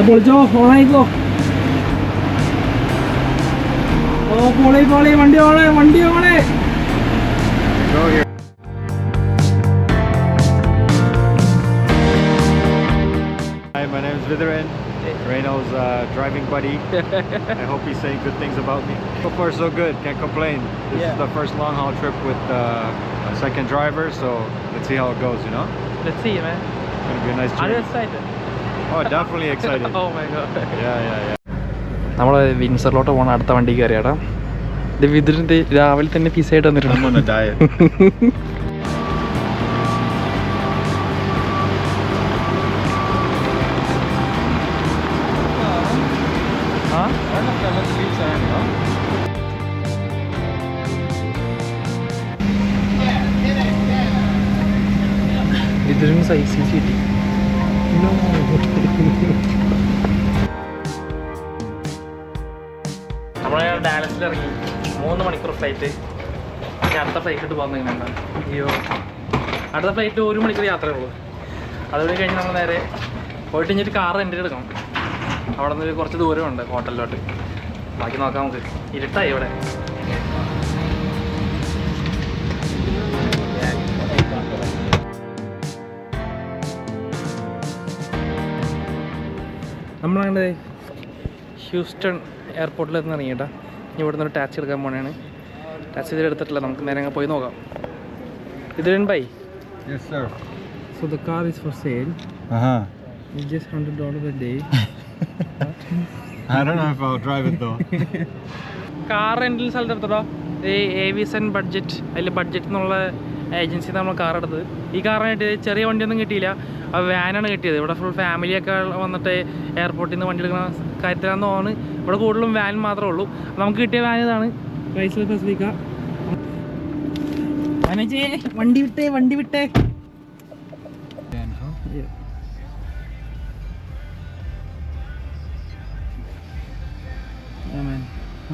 പൊളിച്ചോ ഓണായിക്കോ. ഓ poly poly വണ്ടി ഓണേ വണ്ടി ഓണേ. Hi, my name is Vidren, Reynolds' driving buddy. I hope he's saying good things about me. So far so good, can't complain. This is the first long haul trip with a second driver, so let's see how it goes, you know? Let's see, man. It's gonna be a nice Are you journey. excited? Oh, definitely excited. Oh my god. Yeah. നമ്മൾ വിൻസറിലോട്ട് പോകണം. അടുത്ത വണ്ടി കയറിയാടാ. ഇത് വിതിരിന്റെ രാവിലെ തന്നെ പിസയായിട്ട് വന്നിട്ടുണ്ട്. I'm on a diet. വിതിരിന് size കിട്ടി. നമ്മളെ ഡാലസിൽ ഇറങ്ങി 3 മണിക്കൂർ ഫ്ലൈറ്റ്. അടുത്ത ഫ്ലൈറ്റ് പോകാൻ എങ്ങനെയുണ്ട്? അയ്യോ, അടുത്ത ഫ്ലൈറ്റ് 1 മണിക്കൂർ യാത്രയേ ഉള്ളൂ. അതുകൂടി കഴിഞ്ഞ് നമ്മൾ നേരെ പോയിട്ട് കഴിഞ്ഞിട്ട് കാർ റെൻ്റിൽ എടുക്കണം. അവിടെ നിന്ന് കുറച്ച് ദൂരമുണ്ട് ഹോട്ടലിലോട്ട്. ബാക്കി നോക്കാം നമുക്ക്. ഇരുട്ടായി ഇവിടെ. നമ്മളങ്ങനെ ഹ്യൂസ്റ്റൺ എയർപോർട്ടിൽ നിന്ന് ഇറങ്ങിയിട്ടാ. ഇവിടെ നിന്ന് ഒരു ടാക്സി എടുക്കാൻ പോകണേ. ടാക്സി ഇതിൽ എടുത്തിട്ടില്ല. നമുക്ക് നേരെ അങ്ങ് പോയി നോക്കാം. ഇതിൻ by. Yes, sir. So the car is for sale. It's just $100 a day. I don't know if I'll drive it though. Car റെൻ്റിൽ സ്ഥലത്ത് എടുത്തോ. ഈ ഏവിയസൺ ബഡ്ജറ്റ്, അതിൽ ബഡ്ജറ്റ് എന്നുള്ള ഏജൻസി നമ്മൾ കാർ എടുത്തത്. ഈ കാറാണ് കിട്ടിയത്. ചെറിയ വണ്ടിയൊന്നും കിട്ടിയില്ല. അപ്പോൾ വാനാണ് കിട്ടിയത്. ഇവിടെ ഫുൾ ഫാമിലിയൊക്കെ വന്നിട്ട് എയർപോർട്ടിൽ നിന്ന് വണ്ടി എടുക്കുന്ന കാര്യത്തിലാണെന്ന് തോന്നുന്നു. ഇവിടെ കൂടുതലും വാൻ മാത്രമേ ഉള്ളൂ. നമുക്ക് കിട്ടിയ വാൻ ഇതാണ്. ക്രൈസ്ലർ പസിഫിക്ക. വണ്ടി വിട്ടേ വണ്ടി വിട്ടേ.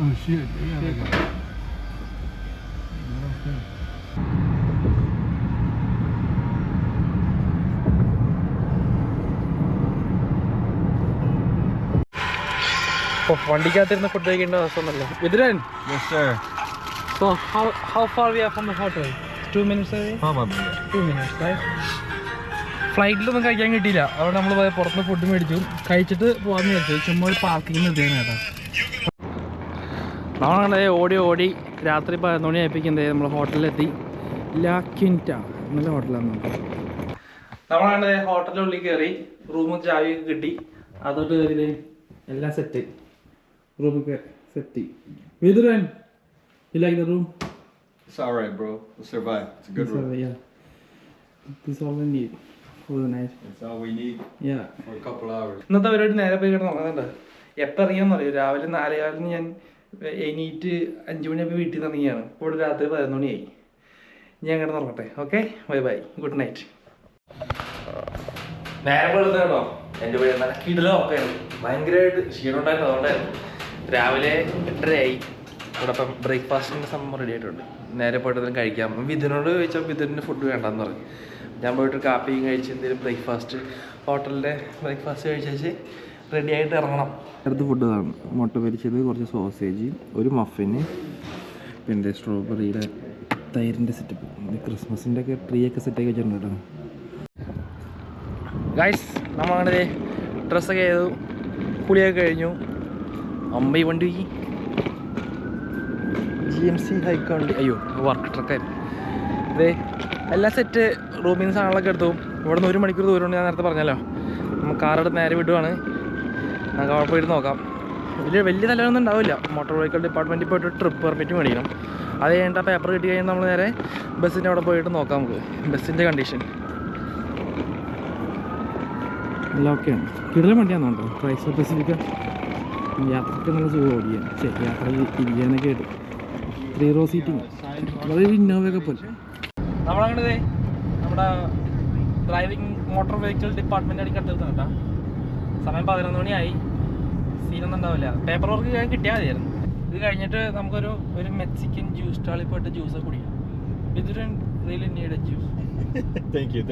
Oh shit. വണ്ടിക്കകത്തിരുന്ന് ഫുഡ് കഴിക്കേണ്ട അവസ്ഥയൊന്നുമല്ല. വിതുരൻ. Yes, sir. So how far we are from the hotel? 2 minutes away? Probably. 2 minutes, right? ഫ്ലൈറ്റിലൊന്നും കഴിക്കാൻ കിട്ടിയില്ല. അവിടെ നമ്മൾ പുറത്ത് ഫുഡ് മേടിച്ചു. കഴിച്ചിട്ട് പോകാമെന്ന് വിചാരിച്ചു. ചുമ്മാ ഒരു പാർക്കിംഗ് നിർത്തിയാണ് കേട്ടോ. നമ്മളാണ് ഓടി രാത്രി 11 മണി ആയിപ്പിക്കുന്നത് നമ്മൾ ഹോട്ടലിലെത്തി. ലാ ക്വിൻറ്റ നല്ല ഹോട്ടലാണ്. നമ്മളാണ് ഹോട്ടലിനുള്ളിൽ കയറി. റൂമും ചാവിയൊക്കെ കിട്ടി. അതോട്ട് കയറിയത് എല്ലാം സെറ്റ്. റൂമൊക്കെ set. വിതുരൻ, you like the room? It's alright, bro. We'll survive. It's a good room. Yeah. This is all we need for the night. That's all we need. Yeah. For a couple hours. ഇന്നത്തെ പരിപാടി നേരെ പോയി കിടന്ന് നോക്കുന്നുണ്ട്. എപ്പോൾ ഇറങ്ങിയെന്ന് അറിയും. രാവിലെ 4:15 ഞാൻ എണീറ്റ് 5 മണിയാകുമ്പോൾ വീട്ടിൽ നിന്ന് ഇറങ്ങിയാണ്. ഇവിടെ രാത്രി 11 മണിയായി. ഞാൻ കിടന്ന് നോക്കട്ടെ. Okay, bye good night. നേരെ വെളുത്ത കേട്ടോ. എൻ്റെ പേര് നല്ല കിടിലോ ഒക്കെ ഭയങ്കരമായിട്ട് ക്ഷീണം ഉണ്ടായിരുന്നു. അതുകൊണ്ടായിരുന്നു രാവിലെ 8:30 ഇവിടെ. അപ്പം ബ്രേക്ക്ഫാസ്റ്റിൻ്റെ സംഭവം റെഡി ആയിട്ടുണ്ട്. നേരെ പോയിട്ട് എന്തെങ്കിലും കഴിക്കാം. വിതിനോട് ചോദിച്ചാൽ വിതിൻ്റെ ഫുഡ് വേണ്ടെന്ന് പറയും. ഞാൻ പോയിട്ട് കാപ്പിയും കഴിച്ച് എന്തെങ്കിലും ബ്രേക്ക്ഫാസ്റ്റ് ഹോട്ടലിൻ്റെ ബ്രേക്ക്ഫാസ്റ്റ് കഴിച്ചേച്ച് റെഡി ആയിട്ട് ഇറങ്ങണം. അടുത്ത ഫുഡ് ഇതാണ്. മുട്ട പൊരിച്ചത്, കുറച്ച് സോസേജ്, ഒരു മഫിന്, പിന്നെ സ്ട്രോബെറിയുടെ തൈരിൻ്റെ സെറ്റപ്പ്. ക്രിസ്മസിൻ്റെ ഒക്കെ ട്രീ ഒക്കെ സെറ്റാക്കി വെച്ചിട്ടുണ്ട് കേട്ടോ. ഗൈസ്, നമ്മളങ്ങനെ ഡ്രസ്സൊക്കെ ചെയ്തു, കുളിയൊക്കെ കഴിഞ്ഞു. അമ്പി വണ്ടി GMC ഹൈക്ക് വണ്ടി. അയ്യോ, വർക്ക് ട്രക്കായിരുന്നു. ഇതേ എല്ലാം സെറ്റ്. റൂമിൽ നിന്ന് സാധനങ്ങളൊക്കെ എടുത്തു. ഇവിടെ നിന്ന് 1 മണിക്കൂർ ദൂരമുണ്ട്. ഞാൻ നേരത്തെ പറഞ്ഞല്ലോ. നമ്മൾ കാറെടുത്ത് നേരെ വിടുവാണ്. നമുക്ക് അവിടെ പോയിട്ട് നോക്കാം. വലിയ തലവൊന്നും ഉണ്ടാവില്ല. മോട്ടോർ വെഹിക്കിൾ ഡിപ്പാർട്ട്മെൻറ്റിൽ പോയിട്ട് ട്രിപ്പ് പെർമിറ്റ് മേടിക്കണം. അത് കഴിഞ്ഞിട്ട് ആ പേപ്പർ കിട്ടി കഴിഞ്ഞാൽ നമ്മൾ നേരെ ബസ്സിൻ്റെ അവിടെ പോയിട്ട് നോക്കാം. നമുക്ക് ബസ്സിൻ്റെ കണ്ടീഷൻ എല്ലാം ഓക്കെയാണ്. കിടലം വണ്ടിയാണെന്നുണ്ടോ ക്രൈസ്ലർ പസിഫിക്ക. യാത്രയ്ക്ക് നല്ല സുഖം ഓടിയാണ്. ശരി, യാത്ര ഇരിക്കാനൊക്കെ ആയിട്ട് 3 row സീറ്റിങ്. വളരെ ഇന്നോവയൊക്കെ പോലെ. നമ്മളങ്ങനെ നമ്മുടെ ഡ്രൈവിംഗ് മോട്ടോർ വെഹിക്കിൾ ഡിപ്പാർട്ട്മെൻറ്റ് അടി കണ്ടെടുത്തു കേട്ടോ. സമയം 11 മണിയായി. സീനൊന്നും ഉണ്ടാവില്ല. പേപ്പർ വർക്ക് ഞാൻ കിട്ടിയാൽ മതിയായിരുന്നു. ഇത് കഴിഞ്ഞിട്ട് നമുക്കൊരു മെക്സിക്കൻ ജ്യൂസ് സ്റ്റാളിൽ പോയിട്ട് ജ്യൂസൊക്കെ കുടിക്കാം. Vithuran really need a juice. Thank you.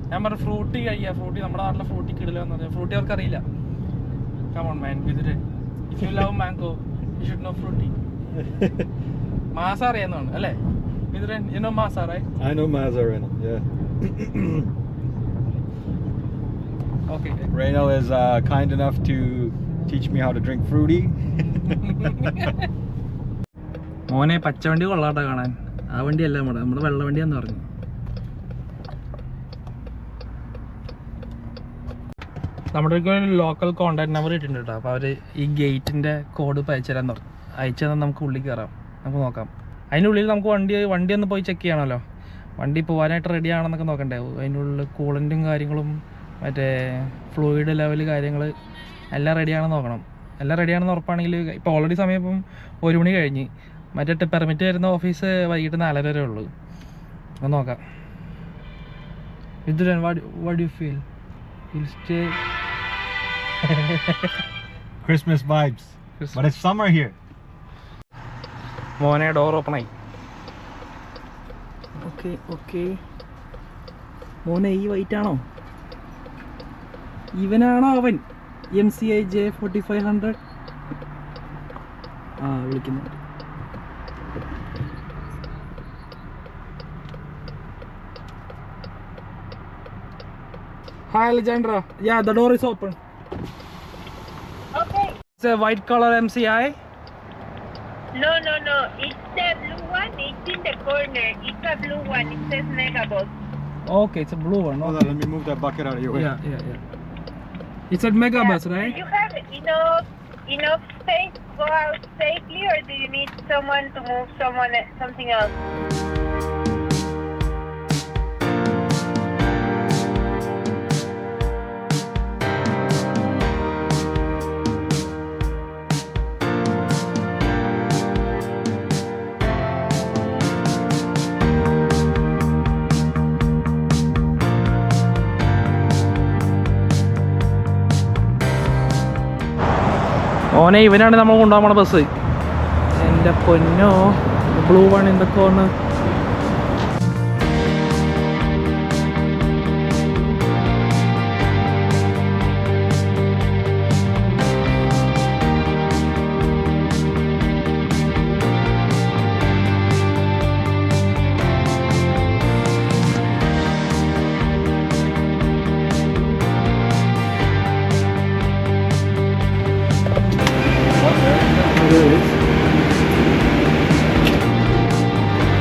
ഞാൻ പറഞ്ഞു ഫ്രൂട്ടി കഴിക്കുക, ഫ്രൂട്ടി നമ്മുടെ നാട്ടിലെ ഫ്രൂട്ടി കിടിലെന്ന് പറഞ്ഞു. ഫ്രൂട്ടി അവർക്ക് അറിയില്ല. Come on man Vithuran, if you love mango you should know Frooti. Maaza അറിയാവുന്നതാണ് അല്ലേ Vithuran? You know Maaza, right? I know Mazza Reynal, yeah. Okay. Reynal is kind enough to teach me how to drink fruity. മോനെ പച്ചവണ്ടി കൊള്ളാട്ടോ കാണാൻ. ആ വണ്ടിയല്ല നമ്മുടെ വെള്ളവണ്ടിയാന്ന് പറഞ്ഞു. നമ്മുടെ ഒരു local contact number ഇട്ടിട്ടുണ്ട് കേട്ടോ. അപ്പോൾ അവർ ഈ ഗേറ്റിൻ്റെ കോഡ് ഇപ്പോൾ അയച്ചു തരാമെന്ന് പറഞ്ഞു. അയച്ചു തന്നാൽ നമുക്ക് ഉള്ളിൽ കയറാം, നമുക്ക് നോക്കാം. അതിൻ്റെ ഉള്ളിൽ നമുക്ക് വണ്ടി ഒന്ന് പോയി ചെക്ക് ചെയ്യണമല്ലോ. വണ്ടി പോകാനായിട്ട് റെഡി ആണെന്നൊക്കെ നോക്കണ്ടേ. അതിൻ്റെ ഉള്ളിൽ കൂളൻറ്റും കാര്യങ്ങളും മറ്റേ ഫ്ലൂയിഡ് ലെവൽ കാര്യങ്ങൾ എല്ലാം റെഡിയാണെന്ന് നോക്കണം. എല്ലാം റെഡിയാണെന്ന് ഉറപ്പാണെങ്കിൽ ഇപ്പോൾ ഓൾറെഡി സമയം ഇപ്പം 1 മണി കഴിഞ്ഞ്. മറ്റേ പെർമിറ്റ് വരുന്ന ഓഫീസ് വൈകിട്ട് 4:30 വരെ ഉള്ളൂ. അത് നോക്കാം. വിതുരൻ, what do you feel? You'll stay? Christmas vibes. But it's summer here. മോനെ ഡോർ ഓപ്പൺ ആയി. ഓക്കെ മോനെ ഈ വൈറ്റ് ആണോ? ഇവനാണോ അവൻ? MCI J4500. ആ വിളിക്കുന്നു. Hi Alejandra. Yeah, the door is open. Okay. It's a white color MCI. No. It's the blue one. It's in the corner. It's a blue one. It says Megaboss. Okay, it's a blue one. Hold Okay. on, let me move that bucket out of your way. Yeah. It's at Megabus, Do right? you have enough space to go out safely, or do you need someone to move something else? ഓനെ ഇവനാണ് നമ്മൾ കൊണ്ടുപോകാൻ പോണ bus. എൻ്റെ പൊന്നോ, blue one in the corner.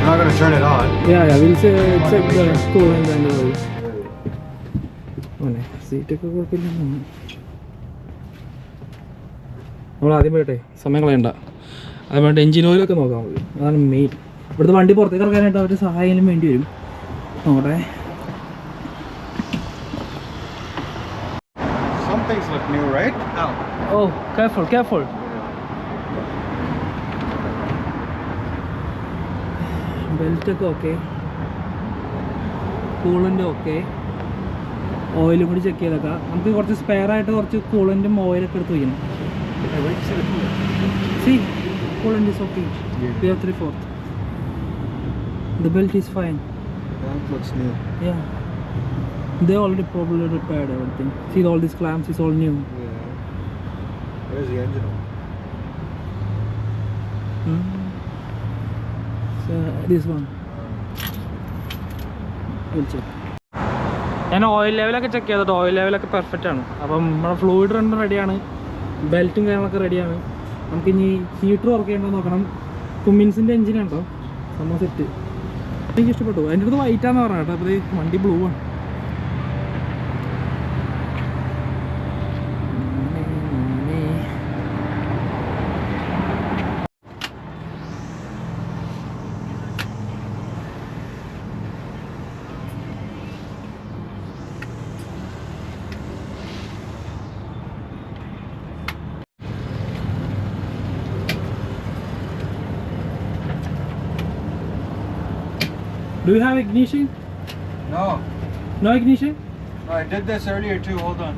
I'm not gonna turn it on. Yeah, we'll say check the coolant and all. ഓനെ സീറ്റൊക്കെ കുഴപ്പമില്ല. നമ്മൾ ആദ്യം പോയിട്ടെ സമയം കളയണ്ട. അതുകൊണ്ട് എഞ്ചിൻ ഓയിലൊക്കെ നോക്കാം നമുക്ക്. അതാണ് മെയിൻ. ഇവിടുത്തെ വണ്ടി പുറത്തേക്ക് ഇറക്കാനായിട്ട് അവർ സഹായം വേണ്ടി വരും. നോക്കട്ടെ. Some things look new, right? No. Oh, careful. ബെൽറ്റൊക്കെ ഓക്കെ, കൂളൻ്റ് ഓക്കെ, ഓയിലും കൂടി ചെക്ക് ചെയ്തേക്കാം. നമുക്ക് കുറച്ച് സ്പെയർ ആയിട്ട് കുറച്ച് കൂളൻറ്റും ഓയിലൊക്കെ എടുത്ത് വയ്ക്കണം. See, coolant is okay. We have 3/4. The belt is fine. That looks new. Yeah. They already probably repaired everything. See, all these clamps is all new. Yeah. Where's the engine on? So, this one. We'll check. ഞാൻ oil ലെവലൊക്കെ check ചെയ്തിട്ട് oil ലെവലൊക്കെ perfect ആണ്. അപ്പം നമ്മുടെ fluid രണ്ടും റെഡിയാണ്, ബെൽറ്റും കാര്യങ്ങളൊക്കെ റെഡിയാണ്. നമുക്കിനി ഹീറ്റർ വർക്ക് ചെയ്യണ്ടോ നോക്കണം. കുമ്മിൻസിൻ്റെ എഞ്ചിനുണ്ടോ സംഭവം സെറ്റ്. എനിക്ക് ഇഷ്ടപ്പെട്ടു. അതിൻ്റെ അടുത്ത് വൈറ്റാന്ന് പറഞ്ഞ കേട്ടോ. അപ്പോൾ ഇത് വണ്ടി ബ്ലൂ ആണ്. Do you have ignition? No. No ignition? No, I did this earlier too. Hold on.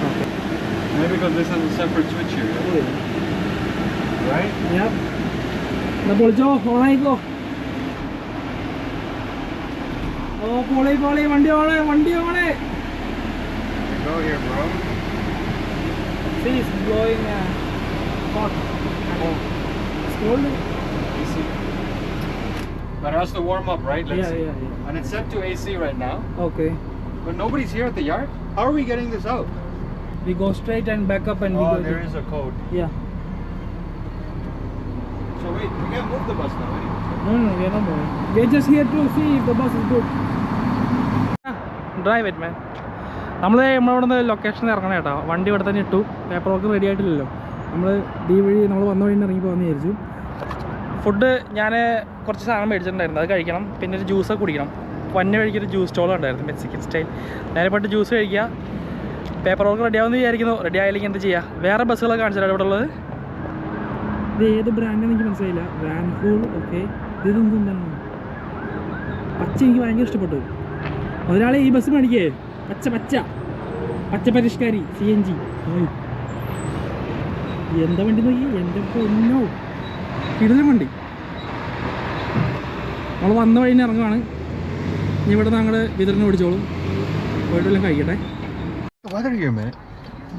Okay. Maybe because this has a separate switch here. Right? Yep. Na boljo, on ആയിക്കോ. Oh, pole, vandi on it. Go here, bro. See, it's blowing hot. It's cold. AC. But it has to warm up, right? Let's see. Yeah. And it's set to AC right now. Okay. But nobody's here at the yard. How are we getting this out? We go straight and back up and we go. There is a code. Yeah. So wait, we can't move the bus now anyway. No, we are not moving. We are just here to see if the bus is good. Drive it, man. നമ്മളിവിടെ നിന്ന് ലൊക്കേഷനിൽ ഇറങ്ങണം കേട്ടോ. വണ്ടി ഇവിടെ തന്നെ ഇട്ടു. Paper work ready ആയിട്ടില്ലല്ലോ. നമ്മൾ ഈ വഴി നമ്മൾ വന്ന വഴി ഇറങ്ങി പോകാമെന്ന് വിചാരിച്ചു. ഫുഡ് ഞാൻ കുറച്ച് സാധനം മേടിച്ചിട്ടുണ്ടായിരുന്നു, അത് കഴിക്കണം. പിന്നെ ഒരു ജ്യൂസൊക്കെ കുടിക്കണം. വന്ന വഴിക്കൊരു ജ്യൂസ് സ്റ്റോൾ ഉണ്ടായിരുന്നു, മെക്സിക്കൻ സ്റ്റൈൽ. നേരെ പോയിട്ട് ജ്യൂസ് കഴിക്കുക. പേപ്പർ വർക്ക് റെഡി ആവുമെന്ന് വിചാരിക്കുന്നു. റെഡി ആയില്ലെങ്കിൽ എന്ത് ചെയ്യുക? വേറെ ബസ്സുകളൊക്കെ കാണിച്ചാൽ ഇവിടെ ഉള്ളത്. ഇത് ഏത് ബ്രാൻഡാണെന്ന് എനിക്ക് മനസ്സിലായില്ല. വാൻകൂൾ. ഓക്കെ, ഇതെന്താണ്? പച്ച എനിക്ക് ഭയങ്കര ഇഷ്ടപ്പെട്ടു. ഒരാളെ ഈ ബസ് മേടിക്കേ. പച്ച പരിഷ്കാരി CNG. എന്താ വണ്ടി നോക്കി? എൻ്റെ പൊന്നോ, കിടിലൻ വണ്ടി. നമ്മൾ വന്ന വഴി ഇറങ്ങുവാണ്. ഇനി ഇവിടെ ഞങ്ങൾ വിതരണം പിടിച്ചോളും. പോയിട്ടെല്ലാം കഴിക്കട്ടെ. Weather here, man.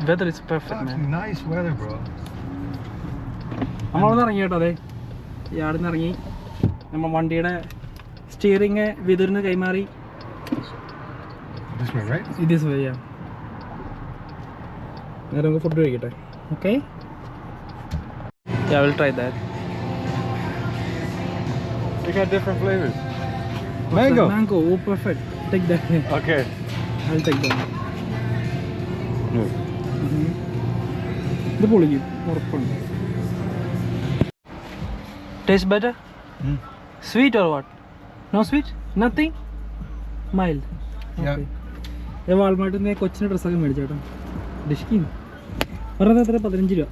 Whether is perfect, man. Nice weather, bro. നമ്മളൊന്ന് ഇറങ്ങി കേട്ടോ. അതെ, ഇയാളിൽ നിന്ന് ഇറങ്ങി നമ്മൾ വണ്ടിയുടെ സ്റ്റിയറിങ് വിതറിന് കൈമാറി. This way, right? This way. നേരെ നമുക്ക് ഫുഡ് കഴിക്കട്ടെ. Okay, I will try that. They got different flavors. Mango. Mango. Oh, perfect. Take that. Okay. I'll take that. ഇത് പൊളിക്കും ഉറപ്പുണ്ട്. Taste better? Sweet or what? No sweet? Nothing? Mild? Yeah. ഞാൻ വാൾമാർട്ടിൽ നിന്ന് കൊച്ചിന് ഡ്രസ്സൊക്കെ മേടിച്ചേട്ടോ. ഡിഷ്കിൻ പറഞ്ഞത് എത്ര? 15 രൂപ.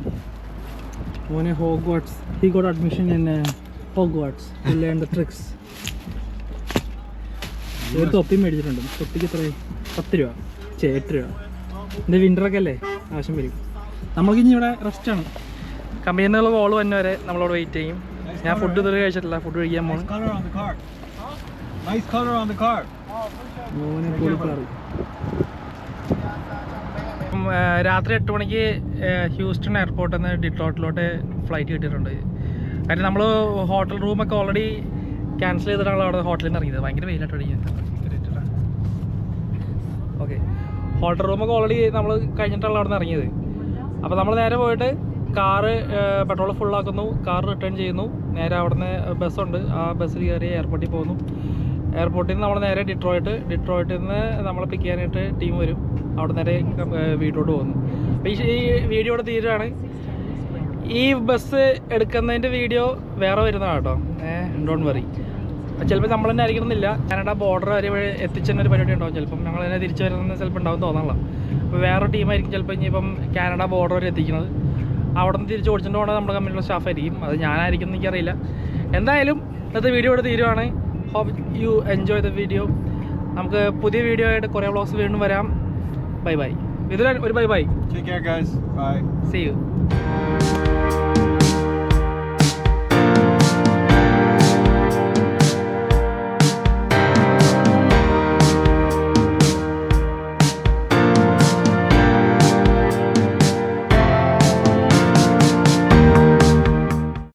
മോനെ Hogwarts. He got admission in Hogwarts to learn the tricks. ഒരു തൊപ്പി മേടിച്ചിട്ടുണ്ട്. തൊപ്പിക്ക് എത്രയായി? 10 രൂപ. 8 രൂപ. ഇത് വിൻ്ററൊക്കെ അല്ലേ, ആവശ്യം വരും. നമ്മൾക്ക് ഇനി ഇവിടെ റെസ്റ്റാണ്. കമ്പനിയിൽ നിന്നുള്ള കോൾ വന്നെ വരെ നമ്മളവിടെ വെയിറ്റ് ചെയ്യും. ഞാൻ ഫുഡ് ഇതുവരെ കഴിച്ചിട്ടില്ല. ഫുഡ് കഴിക്കാൻ പോകും. രാത്രി 8 മണിക്ക് ഹ്യൂസ്റ്റൺ എയർപോർട്ടിൽ നിന്ന് ഡിട്രോയിറ്റിലോട്ട് ഫ്ലൈറ്റ് കിട്ടിയിട്ടുണ്ട്. കാര്യം നമ്മൾ ഹോട്ടൽ റൂമൊക്കെ ഓൾറെഡി ക്യാൻസൽ ചെയ്തിട്ടാണ് അവിടെ ഹോട്ടലിൽ നിന്ന് ഇറങ്ങിയത്. ഭയങ്കര വെയിലായിട്ട് അടിക്കുന്നത്. ഓക്കെ, ഹോട്ടൽ റൂമൊക്കെ ഓൾറെഡി നമ്മൾ കഴിഞ്ഞിട്ടാണ് അവിടെ നിന്ന് ഇറങ്ങിയത്. അപ്പോൾ നമ്മൾ നേരെ പോയിട്ട് കാറ് പെട്രോൾ ഫുള്ളാക്കുന്നു, കാർ റിട്ടേൺ ചെയ്യുന്നു. നേരെ അവിടെ നിന്ന് ബസ്സുണ്ട്, ആ ബസ്സിൽ കയറി എയർപോർട്ടിൽ പോകുന്നു. എയർപോർട്ടിൽ നിന്ന് നമ്മൾ നേരെ ഡിട്രോയിറ്റിൽ നിന്ന് നമ്മളെ പിക്ക് ചെയ്യാനായിട്ട് ടീം വരും. അവിടെ നേരെ വീട്ടിലോട്ട് പോകുന്നു. അപ്പോൾ ഈ വീഡിയോ ഇവിടെ തീരുകയാണ്. ഈ ബസ് എടുക്കുന്നതിൻ്റെ വീഡിയോ വേറെ വരുന്നതാണ് കേട്ടോ. Don't worry. ചിലപ്പോൾ നമ്മൾ തന്നെ ആയിരിക്കണമെന്നില്ല. കാനഡ ബോർഡർ വരെ എത്തിച്ചെന്നൊരു പരിപാടി ഉണ്ടാവും. ചിലപ്പം ഞങ്ങൾ തന്നെ തിരിച്ചു വരുന്നത് ചിലപ്പോൾ ഉണ്ടാവും തോന്നാനുള്ള. അപ്പോൾ വേറെ ടീമായിരിക്കും ചിലപ്പോൾ ഇനിയിപ്പം കാനഡ ബോർഡർ വരെ എത്തിക്കുന്നത്. അവിടെ നിന്ന് തിരിച്ച് ഓടിച്ചിട്ട് പോകേണ്ടത് നമ്മുടെ കമ്പനിയിലുള്ള സ്റ്റാഫായിരിക്കും. അത് ഞാനായിരിക്കും എന്ന് എനിക്കറിയില്ല. എന്തായാലും ഇന്നത്തെ വീഡിയോ ഇവിടെ തീരുവാണ്. Hope you enjoy the video. നമുക്ക് പുതിയ വീഡിയോ ആയിട്ട് കുറേ വ്ളോഗ്സ് വീണ്ടും വരാം. Bye bye. ഇതിൽ ഒരു bye bye. Take care, guys. Bye. See you.